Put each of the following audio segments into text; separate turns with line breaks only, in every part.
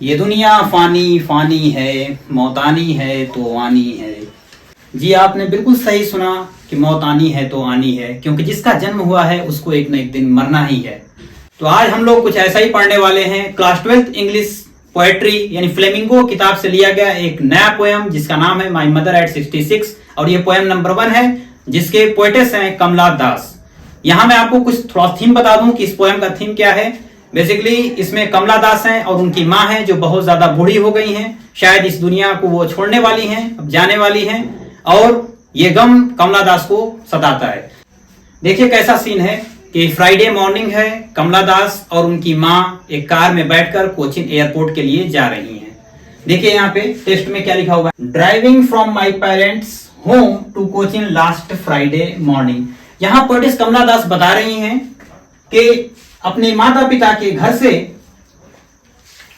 ये दुनिया फानी फानी है, मौत आनी है तो आनी है। जी आपने बिल्कुल सही सुना कि मौत आनी है तो आनी है, क्योंकि जिसका जन्म हुआ है उसको एक न एक दिन मरना ही है। तो आज हम लोग कुछ ऐसा ही पढ़ने वाले हैं। क्लास 12th इंग्लिश पोएट्री यानी फ्लेमिंगो किताब से लिया गया एक नया पोएम जिसका नाम है माई मदर एट 66 और ये पोएम नंबर 1 है जिसके पोएटेस हैं कमला दास। यहाँ मैं आपको कुछ थोड़ा थीम बता दूं कि इस पोएम का थीम क्या है। बेसिकली इसमें कमला दास हैं और उनकी माँ हैं जो बहुत ज्यादा बूढ़ी हो गई हैं, शायद इस दुनिया को वो छोड़ने वाली हैं, अब जाने वाली हैं और ये गम कमला दास को सताता है। देखिए कैसा सीन है कि फ्राइडे मॉर्निंग है, कमला दास और उनकी माँ एक कार में बैठकर कोचिन एयरपोर्ट के लिए जा रही हैं। देखिए यहाँ पे टेक्स्ट में क्या लिखा हुआ है, driving from my parents home to Cochin last Friday morning. यहाँ पोएटेस कमला दास बता रही हैं कि अपने माता पिता के घर से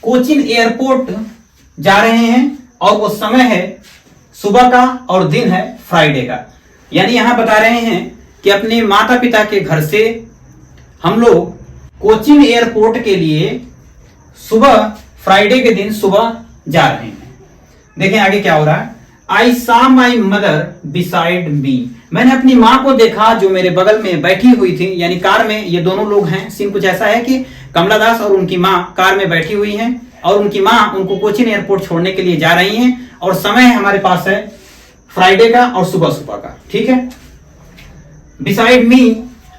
कोचिन एयरपोर्ट जा रहे हैं और वो समय है सुबह का और दिन है फ्राइडे का। यानी यहां बता रहे हैं कि अपने माता पिता के घर से हम लोग कोचिन एयरपोर्ट के लिए सुबह फ्राइडे के दिन सुबह जा रहे हैं। देखें आगे क्या हो रहा है, आई सा माई मदर बिसाइड मी। मैंने अपनी माँ को देखा जो मेरे बगल में बैठी हुई थी, यानी कार में ये दोनों लोग हैं। सीन कुछ ऐसा है कि कमला दास और उनकी माँ कार में बैठी हुई हैं और उनकी माँ उनको कोचिन एयरपोर्ट छोड़ने के लिए जा रही हैं और समय हमारे पास है फ्राइडे का और सुबह सुबह का, ठीक है। Beside me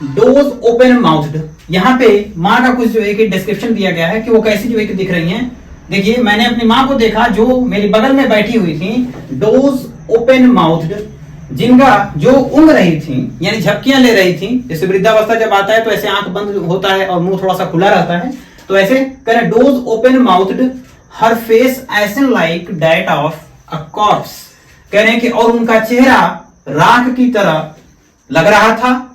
doors open mouthed. यहाँ पे माँ का कुछ जो है कि डिस्क्रिप्शन दिया गया है कि वो कैसी जो है कि दिख रही हैं। देखिए मैंने अपनी माँ को देखा जो मेरे बगल में बैठी हुई थी, डोज ओपन माउथड, जिनका जो उंग रही थी यानी झपकियां ले रही थी। जैसे वृद्धावस्था जब आता है तो ऐसे आंख बंद होता है और मुंह थोड़ा सा खुला रहता है, तो ऐसे करें doors open mouthed, her face ashen like that of a corpse. कह रहे हैं कि और उनका चेहरा राख की तरह लग रहा था,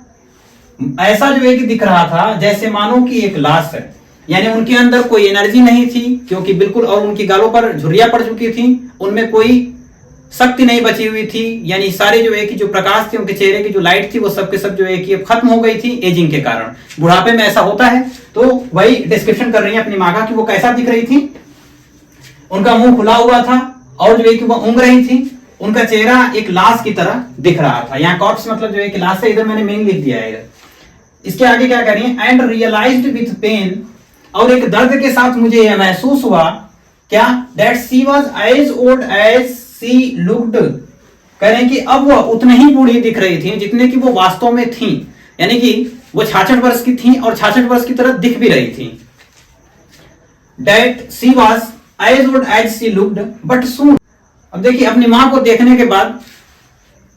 ऐसा जो है कि दिख रहा था जैसे मानो कि एक लाश है। यानी उनके अंदर कोई एनर्जी नहीं थी क्योंकि बिल्कुल, और उनकी गालों पर झुर्रियां पड़ चुकी थी, उनमें कोई शक्ति नहीं बची हुई थी। यानी सारे जो है कि जो प्रकाश थे, उनके चेहरे की जो लाइट थी वो सब के सब जो है कि अब खत्म हो गई थी एजिंग के कारण। बुढ़ापे में ऐसा होता है। तो वही डिस्क्रिप्शन कर रही है अपनी माँ का कि वो कैसा दिख रही थी। उनका मुंह खुला हुआ था और जो है कि वो ऊँग रही थी, उनका चेहरा एक लाश की तरह दिख रहा था। यहाँ कॉर्प्स मतलब जो है कि लाश से, इधर मैंने मीनिंग लिख दिया है इधर। इसके आगे क्या कह रही है, एंड रियलाइज्ड विथ पेन, और एक दर्द के साथ मुझे यह महसूस हुआ क्या, that she was as old as she looked. कह रहे हैं कि अब वह उतनी ही बूढ़ी दिख रही थी जितने की वो वास्तव में थी। यानी कि वो 66 वर्ष की थी और 66 वर्ष की तरह दिख भी रही थी। That she was as old as she looked but soon. अब देखिए अपनी मां को देखने के बाद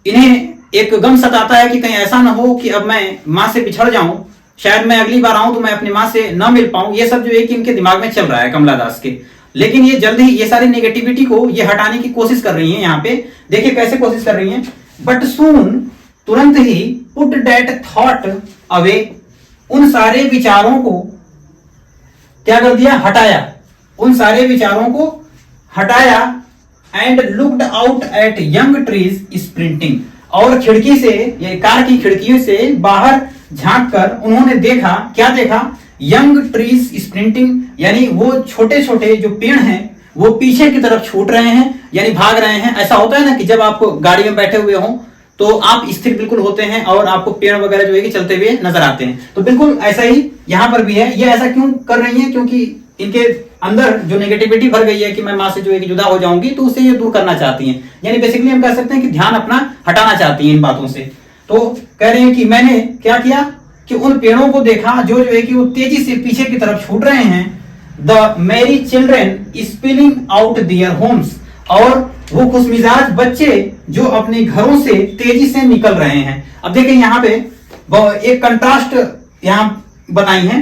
इन्हें एक गम सताता है कि कहीं ऐसा ना हो कि अब मैं मां से बिछड़ जाऊं, शायद मैं अगली बार आऊं तो मैं अपनी मां से न मिल पाऊं। ये सब जो है कि इनके दिमाग में चल रहा है कमला दास के। लेकिन ये जल्दी ही ये सारी नेगेटिविटी को ये हटाने की कोशिश कर रही हैं। यहाँ पे देखिए कैसे कोशिश कर रही हैं, बट सून, तुरंत ही, पुट दैट थॉट अवे, उन सारे विचारों को क्या कर दिया, हटाया, उन सारे विचारों को हटाया। And looked out at young trees sprinting, और खिड़की से, ये कार की खिड़कियों से बाहर झांक कर उन्होंने देखा, क्या देखा, यंग ट्रीज स्प्रिंटिंग, यानी वो छोटे छोटे जो पेड़ हैं वो पीछे की तरफ छूट रहे हैं, यानी भाग रहे हैं। ऐसा होता है ना कि जब आप गाड़ी में बैठे हुए हो तो आप स्थिर बिल्कुल होते हैं और आपको पेड़ वगैरह जो है कि चलते हुए नजर आते हैं। तो बिल्कुल ऐसा ही यहाँ पर भी है। ये ऐसा क्यों कर रही है, क्योंकि इनके अंदर जो नेगेटिविटी भर गई है कि मैं माँ से जो है कि जुदा हो जाऊंगी, तो उसे ये दूर करना चाहती हैं। यानी बेसिकली हम कह सकते हैं कि ध्यान अपना हटाना चाहती हैं इन बातों से। तो कह रहे हैं कि मैंने क्या किया कि उन पेड़ों को देखा जो है कि वो तेजी से पीछे की तरफ छूट रहे हैं। द मेरी children spilling out their Holmes, और वो खुशमिजाज बच्चे जो अपने घरों से तेजी से निकल रहे हैं। अब देखिए यहाँ पे एक कंट्रास्ट यहाँ बनाई है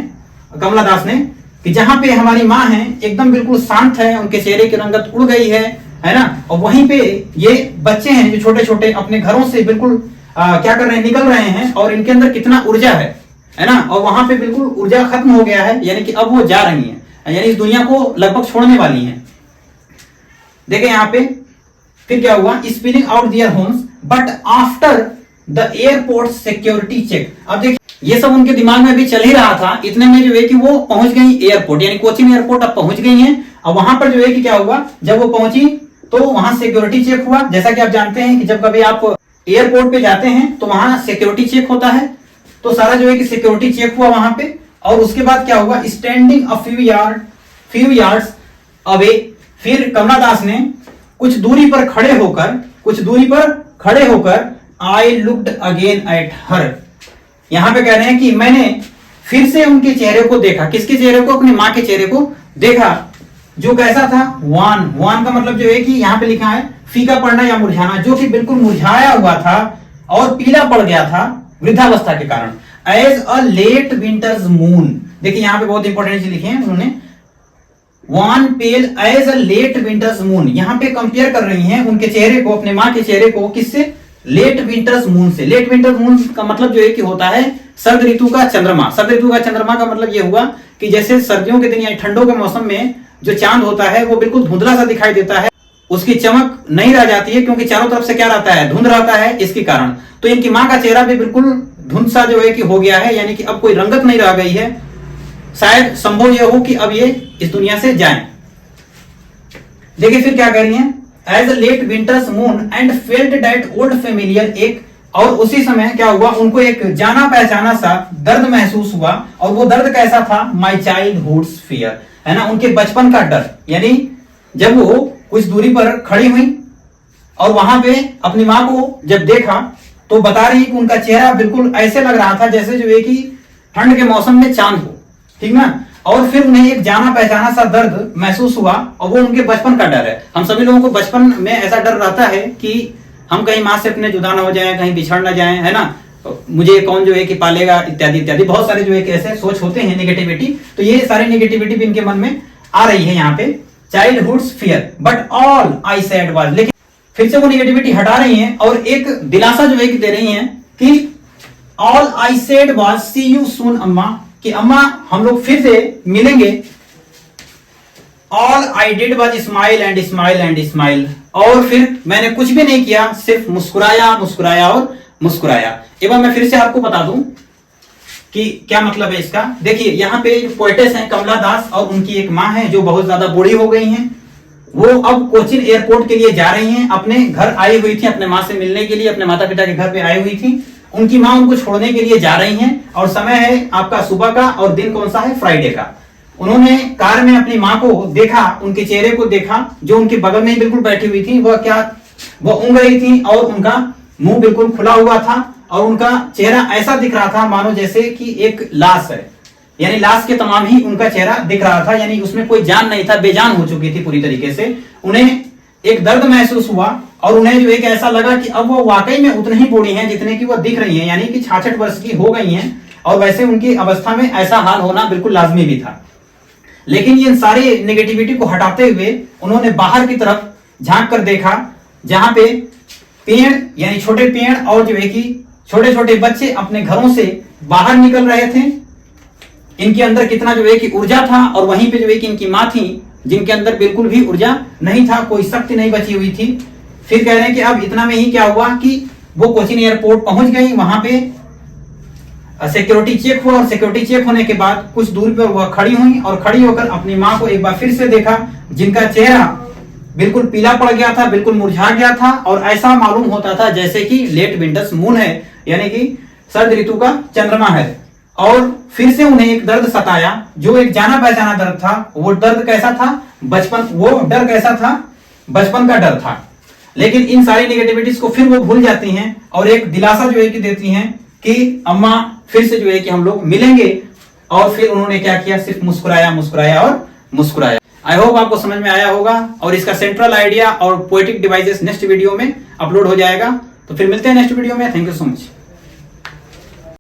कमला दास ने कि जहां पे हमारी माँ है एकदम बिल्कुल शांत है, उनके चेहरे की रंगत उड़ गई है ना, और वहीं पे ये बच्चे हैं जो छोटे छोटे अपने घरों से बिल्कुल क्या कर रहे हैं, निकल रहे हैं, और इनके अंदर कितना ऊर्जा है ना, और वहां पे बिल्कुल ऊर्जा खत्म हो गया है। यानी कि अब वो जा रही हैं, यानी इस दुनिया को लगभग छोड़ने वाली हैं। देखें यहाँ पे फिर क्या हुआ, spilling out their homes but after the airport security check. अब देखिए ये सब उनके दिमाग में भी चल ही रहा था। इतने में जो है कि वो पहुंच गई एयरपोर्ट, यानी कोचीन एयरपोर्ट अब पहुंच गई हैं। और वहां पर जो है कि क्या हुआ, जब वो पहुंची तो वहां सिक्योरिटी चेक हुआ। जैसा कि आप जानते हैं कि जब कभी आप एयरपोर्ट पे जाते हैं तो वहां सिक्योरिटी चेक होता है, तो सारा जो है कि सिक्योरिटी चेक हुआ वहां पे। और उसके बाद क्या हुआ, standing a few yards away, फिर कमला दास ने कुछ दूरी पर खड़े होकर I looked again at her, यहां पे कह रहे हैं कि मैंने फिर से उनके चेहरे को देखा। किसके चेहरे को, अपनी मां के चेहरे को देखा, जो कैसा था, वान का मतलब जो है कि यहां पे लिखा है फीका पड़ना या मुरझाना, जो कि बिल्कुल मुरझाया हुआ था और पीला पड़ गया था वृद्धावस्था के कारण। As a late winter's moon, देखिए यहां पे बहुत इंपॉर्टेंट चीज लिखी है उन्होंने, wan pale as a late winter's moon. यहां पे कंपेयर कर रही हैं उनके चेहरे को, अपने मां के चेहरे को, किससे, लेट विंटर्स मून से। लेट विंटर्स मून का मतलब जो है कि होता है सर्द ऋतु का चंद्रमा। सर्द ऋतु का चंद्रमा का मतलब ये हुआ कि जैसे सर्दियों के दिन या ठंडों के मौसम में जो चांद होता है वो बिल्कुल धुंधला सा दिखाई देता है, उसकी चमक नहीं रह जाती है, क्योंकि चारों तरफ से क्या रहता है, धुंध रहता है, इसके कारण। तो इनकी मां का चेहरा भी बिल्कुल धुंध सा जो है कि हो गया है, यानी कि अब कोई रंगत नहीं रह गई है। शायद संभव यह हो कि अब ये इस दुनिया से जाएं। देखिए फिर क्या कह रही हैं, as a late winter's moon and felt that old familiar ache, और उसी समय क्या हुआ, उनको एक जाना पहचाना सा दर्द महसूस हुआ। और वो दर्द कैसा था, माई चाइल्डहुड्स फियर, है ना, उनके बचपन का डर। यानी जब वो कुछ दूरी पर खड़ी हुई और वहां पे अपनी मां को जब देखा तो बता रही कि उनका चेहरा बिल्कुल ऐसे लग रहा था जैसे जो है कि ठंड के मौसम में चांद हो, ठीक ना। और फिर उन्हें एक जाना पहचाना सा दर्द महसूस हुआ, और वो उनके बचपन का डर है। हम सभी लोगों को बचपन में ऐसा डर रहता है कि हम कहीं मां से अपने जुदा ना हो जाएं, कहीं बिछड़ ना जाएं, है ना, मुझे कौन जो है कि पालेगा, इत्यादि इत्यादि। बहुत सारे जो है कि ऐसे सोच होते हैं, नेगेटिविटी। तो ये सारी नेगेटिविटी भी इनके मन में आ रही है यहाँ पे, childhood's fear but all I said was, लेकिन फिर से वो नेगेटिविटी हटा रही हैं और एक दिलासा जो है कि दे रही हैं कि all I said was see you soon Amma, कि अम्मा हम लोग फिर से मिलेंगे। All I did was smile and smile and smile, और फिर मैंने कुछ भी नहीं किया, सिर्फ मुस्कुराया, मुस्कुराया और मुस्कुराया। एक बार मैं फिर से आपको बता दूं कि क्या मतलब है इसका। देखिए यहाँ पे पोएटेस हैं कमला दास, और उनकी एक माँ है जो बहुत ज्यादा बूढ़ी हो गई हैं। वो अब कोचीन एयरपोर्ट के लिए जा रही हैं, अपने घर आई हुई थी, अपने माँ से मिलने के लिए अपने माता पिता के घर पे आई हुई थी। उनकी माँ उनको छोड़ने के लिए जा रही हैं, और समय है आपका सुबह का, और दिन कौन सा है, फ्राइडे का। उन्होंने कार में अपनी माँ को देखा, उनके चेहरे को देखा, जो उनके बगल में ही बिल्कुल बैठी हुई थी। वह ऊँग रही थी और उनका मुंह बिल्कुल खुला हुआ था, और उनका चेहरा ऐसा दिख रहा था मानो जैसे कि एक लाश है, यानी लाश के तमाम ही उनका चेहरा दिख रहा था, यानी उसमें कोई जान नहीं था, बेजान हो चुकी थी पूरी तरीके से। उन्हें एक दर्द महसूस हुआ, और उन्हें जो एक ऐसा लगा कि अब वो वाकई में उतनी ही बूढ़ी हैं जितने की वो दिख रही हैं, यानी कि 66 वर्ष की हो गई हैं। और वैसे उनकी अवस्था में ऐसा हाल होना बिल्कुल लाजमी भी था। लेकिन ये सारी नेगेटिविटी को हटाते हुए उन्होंने बाहर की तरफ झांक कर देखा, जहां पे पेड़, यानी छोटे पेड़, और जो है कि छोटे छोटे बच्चे अपने घरों से बाहर निकल रहे थे। इनके अंदर कितना जो है कि ऊर्जा था, और वहीं पे जो है कि इनकी माँ थी जिनके अंदर बिल्कुल भी ऊर्जा नहीं था, कोई शक्ति नहीं बची हुई थी। फिर कह रहे हैं कि अब इतना में ही क्या हुआ कि वो कोचीन एयरपोर्ट पहुंच गई। वहां पे सिक्योरिटी चेक हुआ, और सिक्योरिटी चेक होने के बाद कुछ दूर पर वह खड़ी हुई, और खड़ी होकर अपनी माँ को एक बार फिर से देखा, जिनका चेहरा बिल्कुल पीला पड़ गया था, बिल्कुल मुरझा गया था, और ऐसा मालूम होता था जैसे कि लेट विंटर्स मून है, यानी कि सर्द ऋतु का चंद्रमा है। और फिर से उन्हें एक दर्द सताया, जो एक जाना पहचाना दर्द था। वो दर्द कैसा था, बचपन, वो डर कैसा था, बचपन का डर था। लेकिन इन सारी नेगेटिविटीज को फिर वो भूल जाती हैं, और एक दिलासा जो है कि देती हैं कि अम्मा फिर से जो है कि हम लोग मिलेंगे। और फिर उन्होंने क्या किया, सिर्फ मुस्कुराया, मुस्कुराया और मुस्कुराया। आई होप आपको समझ में आया होगा, और इसका सेंट्रल आइडिया और पोएटिक डिवाइसेस नेक्स्ट वीडियो में अपलोड हो जाएगा। तो फिर मिलते हैं नेक्स्ट वीडियो में। Thank you so much.